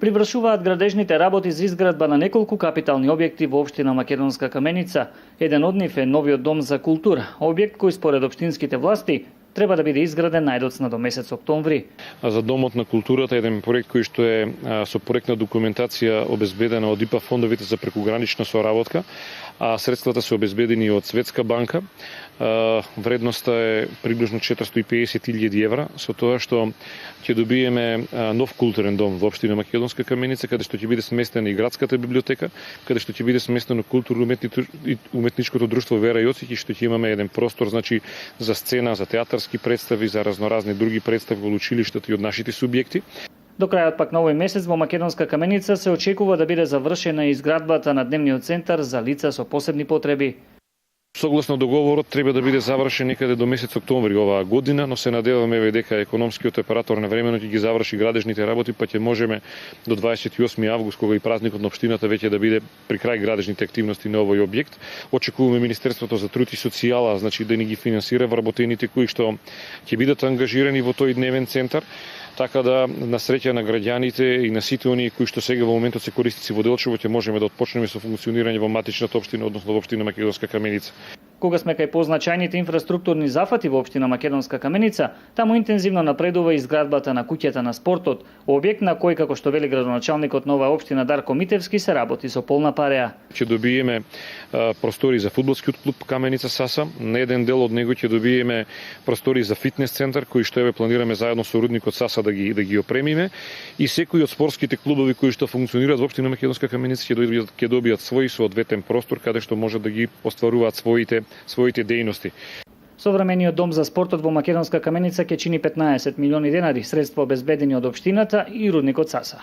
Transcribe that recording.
Привршуваат градежните работи за изградба на неколку капитални објекти во општина Македонска Каменица. Еден од нив е новиот дом за култура, објект кој според општинските власти треба да биде изграден најдоцна до месец октомври. За Домот на културата еден проект кој што е со проектна документација обезбедена од ИПА фондовите за прекугранична соработка, а средствата се обезбедени од Светска банка. Вредноста е приближно 450.000 евра, со тоа што ќе добиеме нов културен дом во општина Македонска Каменица, каде што ќе биде сместена и градската библиотека, каде што ќе биде сместено културно-уметничкото друштво Вера Јоцик и што ќе имаме еден простор, значи за сцена, за театарски представи, за разноразни други представи во училиштата и од нашите субјекти. До крајот пак на овој месец во Македонска Каменица се очекува да биде завршена изградбата на дневниот центар за лица со посебни потреби. Согласно договорот треба да биде завршен некаде до месец октомври оваа година, но се надеваме дека економскиот оператор на времено ќе ги заврши градежните работи, па ќе можеме до 28 август, кога и празникот на општината веќе да биде при крај градежните активности на овој објект. Очекуваме Министерството за труд и социјала, значи да ни ги финансира вработените кои што ќе бидат ангажирани во тој дневен центар, така да на среќа на граѓаните и на сите оние кои што сега во моментот се корисници во Делчево ќе можеме да отпочнеме со функционирање во матичната општина, односно во општина Македонска Каменица. Кога сме кај позначајните инфраструктурни зафати во општина Македонска Каменица, таму интензивно напредува изградбата на куќата на спортот, објект на кој, како што вели градоначалникот на оваа општина Дарко Митевски, се работи со полна пареа. Ќе добиеме простори за фудбалскиот клуб Каменица Саса, на еден дел од него ќе добиеме простори за фитнес центар, кои што планираме заедно со рудникот Саса да ги опремиме, и секој од спортските клубови кои што функционираат во општина Македонска Каменица ќе добијат свој соодветен простор каде што може да ги остваруваат своите дејности. Современиот дом за спортот во Македонска Каменица ќе чини 15 милиони денари, средства обезбедени од општината и рудникот Саса.